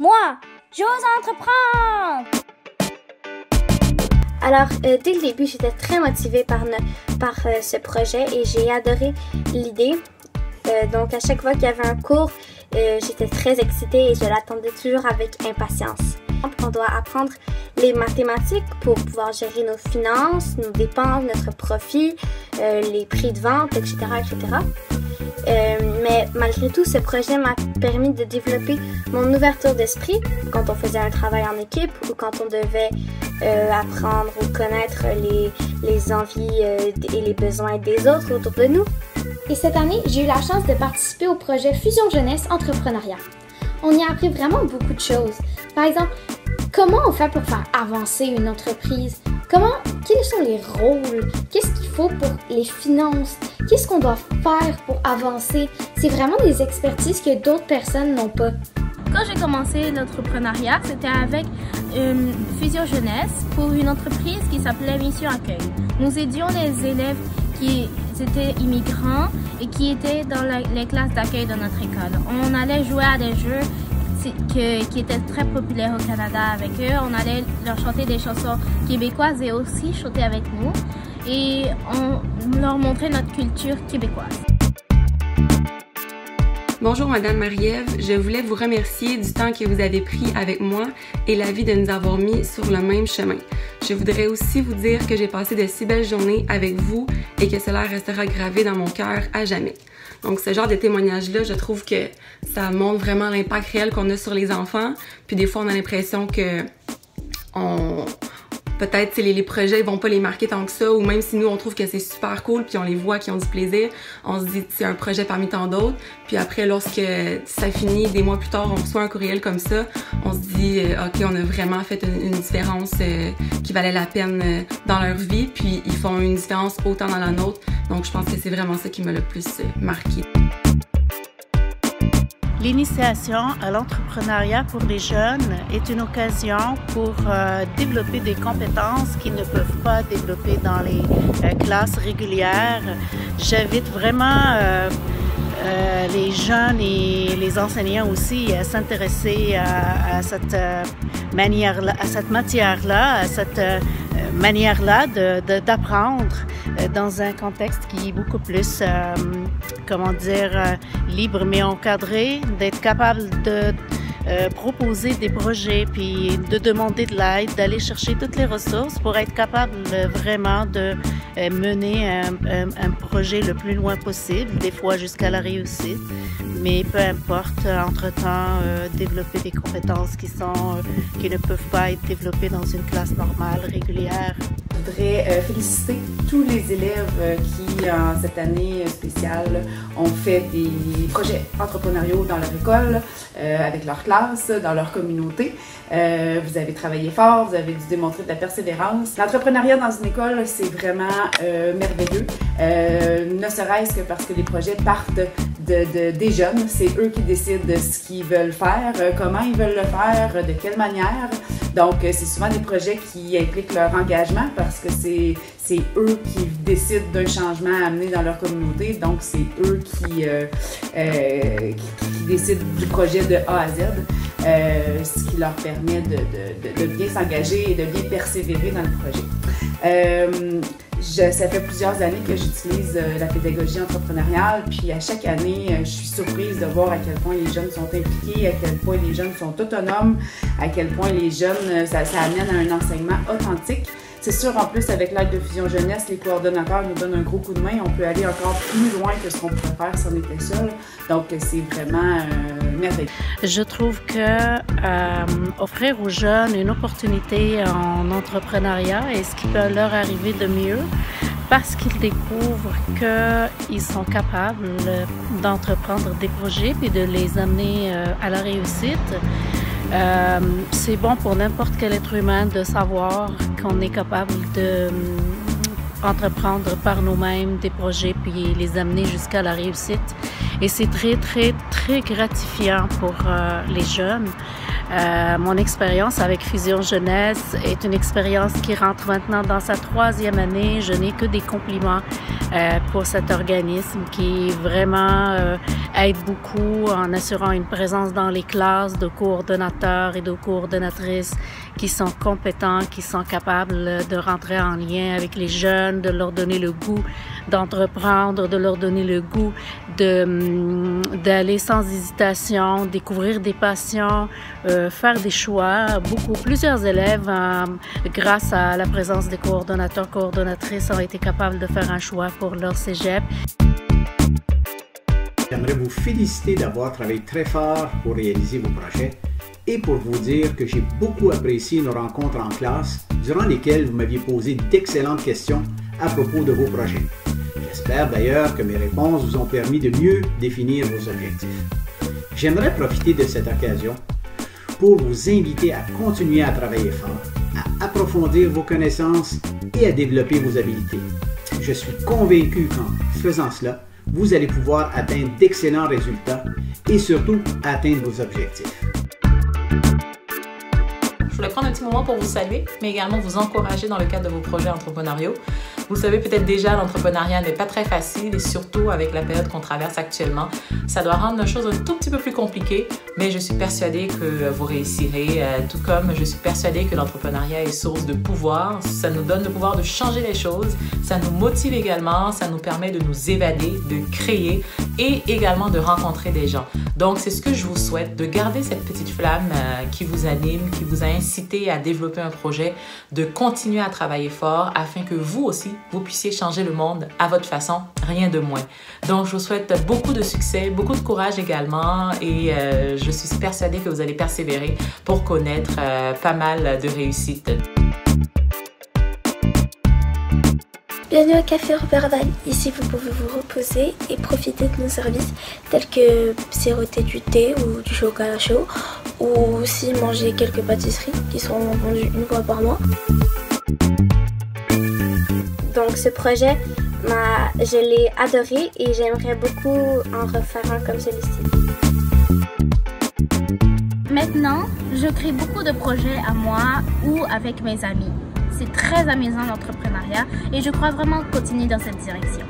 Moi, j'ose entreprendre! Alors, dès le début, j'étais très motivée par ce projet et j'ai adoré l'idée. Donc, à chaque fois qu'il y avait un cours, j'étais très excitée et je l'attendais toujours avec impatience. On doit apprendre les mathématiques pour pouvoir gérer nos finances, nos dépenses, notre profit, les prix de vente, etc., etc. Mais malgré tout, ce projet m'a permis de développer mon ouverture d'esprit quand on faisait un travail en équipe ou quand on devait apprendre ou connaître les envies et les besoins des autres autour de nous. Et cette année, j'ai eu la chance de participer au projet Fusion Jeunesse Entrepreneuriat. On y a appris vraiment beaucoup de choses. Par exemple, comment on fait pour faire avancer une entreprise? Quels sont les rôles? Qu'est-ce qu'il faut pour les finances? Qu'est-ce qu'on doit faire pour avancer? C'est vraiment des expertises que d'autres personnes n'ont pas. Quand j'ai commencé l'entrepreneuriat, c'était avec Fusion Jeunesse pour une entreprise qui s'appelait Mission Accueil. Nous aidions les élèves qui étaient immigrants et qui étaient dans les classes d'accueil de notre école. On allait jouer à des jeux qui étaient très populaires au Canada avec eux. On allait leur chanter des chansons québécoises et aussi chanter avec nous. Et on leur montrait notre culture québécoise. Bonjour Madame Marie-Ève, je voulais vous remercier du temps que vous avez pris avec moi et l'avis de nous avoir mis sur le même chemin. Je voudrais aussi vous dire que j'ai passé de si belles journées avec vous et que cela restera gravé dans mon cœur à jamais. Donc ce genre de témoignage-là, je trouve que ça montre vraiment l'impact réel qu'on a sur les enfants. Puis des fois, on a l'impression que peut-être les projets ils vont pas les marquer tant que ça, ou même si nous on trouve que c'est super cool puis on les voit qui ont du plaisir, on se dit c'est un projet parmi tant d'autres. Puis après, lorsque ça finit, des mois plus tard, on reçoit un courriel comme ça, on se dit ok, on a vraiment fait une différence qui valait la peine dans leur vie, puis ils font une différence autant dans la nôtre. Donc je pense que c'est vraiment ça qui m'a le plus marqué. L'initiation à l'entrepreneuriat pour les jeunes est une occasion pour développer des compétences qu'ils ne peuvent pas développer dans les classes régulières. J'invite vraiment les jeunes et les enseignants aussi à s'intéresser à cette matière-là, d'apprendre dans un contexte qui est beaucoup plus, libre mais encadré, d'être capable de proposer des projets, puis de demander de l'aide, d'aller chercher toutes les ressources pour être capable vraiment de mener un projet le plus loin possible, des fois jusqu'à la réussite. Mais peu importe, entre-temps, développer des compétences qui ne peuvent pas être développées dans une classe normale, régulière. Je voudrais féliciter tous les élèves qui, en cette année spéciale, ont fait des projets entrepreneuriaux dans leur école, avec leur classe, dans leur communauté. Vous avez travaillé fort, vous avez dû démontrer de la persévérance. L'entrepreneuriat dans une école, c'est vraiment merveilleux, ne serait-ce que parce que les projets partent des jeunes. C'est eux qui décident de ce qu'ils veulent faire, comment ils veulent le faire, de quelle manière. Donc, c'est souvent des projets qui impliquent leur engagement parce que c'est eux qui décident d'un changement à amener dans leur communauté. Donc, c'est eux qui décident du projet de A à Z, ce qui leur permet de bien s'engager et de bien persévérer dans le projet. Ça fait plusieurs années que j'utilise la pédagogie entrepreneuriale, puis à chaque année, je suis surprise de voir à quel point les jeunes sont impliqués, à quel point les jeunes sont autonomes, à quel point les jeunes, ça amène à un enseignement authentique. C'est sûr, en plus, avec l'aide de Fusion Jeunesse, les coordonnateurs nous donnent un gros coup de main. On peut aller encore plus loin que ce qu'on pourrait faire si on était seul. Donc, c'est vraiment merveilleux. Je trouve que offrir aux jeunes une opportunité en entrepreneuriat est ce qui peut leur arriver de mieux, parce qu'ils découvrent qu'ils sont capables d'entreprendre des projets et de les amener à la réussite. C'est bon pour n'importe quel être humain de savoir qu'on est capable entreprendre par nous-mêmes des projets puis les amener jusqu'à la réussite. Et c'est très, très, très gratifiant pour les jeunes. Mon expérience avec Fusion Jeunesse est une expérience qui rentre maintenant dans sa 3e année. Je n'ai que des compliments pour cet organisme qui vraiment aide beaucoup en assurant une présence dans les classes de coordonnateurs et de coordonnatrices qui sont compétents, qui sont capables de rentrer en lien avec les jeunes, de leur donner le goût d'entreprendre, de leur donner le goût d'aller sans hésitation, découvrir des passions, faire des choix. Plusieurs élèves, grâce à la présence des coordonnateurs, coordonnatrices, ont été capables de faire un choix pour leur cégep. J'aimerais vous féliciter d'avoir travaillé très fort pour réaliser vos projets et pour vous dire que j'ai beaucoup apprécié nos rencontres en classe durant lesquelles vous m'aviez posé d'excellentes questions à propos de vos projets. J'espère d'ailleurs que mes réponses vous ont permis de mieux définir vos objectifs. J'aimerais profiter de cette occasion pour vous inviter à continuer à travailler fort, à approfondir vos connaissances et à développer vos habiletés. Je suis convaincu qu'en faisant cela, vous allez pouvoir atteindre d'excellents résultats et surtout atteindre vos objectifs. Je voulais prendre un petit moment pour vous saluer, mais également vous encourager dans le cadre de vos projets entrepreneuriaux. Vous savez peut-être déjà, l'entrepreneuriat n'est pas très facile et surtout avec la période qu'on traverse actuellement, ça doit rendre la chose un tout petit peu plus compliquée, mais je suis persuadée que vous réussirez, tout comme je suis persuadée que l'entrepreneuriat est source de pouvoir. Ça nous donne le pouvoir de changer les choses, ça nous motive également, ça nous permet de nous évader, de créer et également de rencontrer des gens. Donc c'est ce que je vous souhaite, de garder cette petite flamme qui vous anime, qui vous a incité à développer un projet, de continuer à travailler fort afin que vous aussi, vous puissiez changer le monde à votre façon, rien de moins. Donc je vous souhaite beaucoup de succès, beaucoup de courage également et je suis persuadée que vous allez persévérer pour connaître pas mal de réussites. Bienvenue au Café Robert Valle. Ici, vous pouvez vous reposer et profiter de nos services tels que siroter du thé ou du chocolat chaud ou aussi manger quelques pâtisseries qui seront vendues une fois par mois. Donc ce projet, je l'ai adoré et j'aimerais beaucoup en refaire un comme celui-ci. Maintenant, je crée beaucoup de projets à moi ou avec mes amis. C'est très amusant l'entrepreneuriat et je crois vraiment continuer dans cette direction.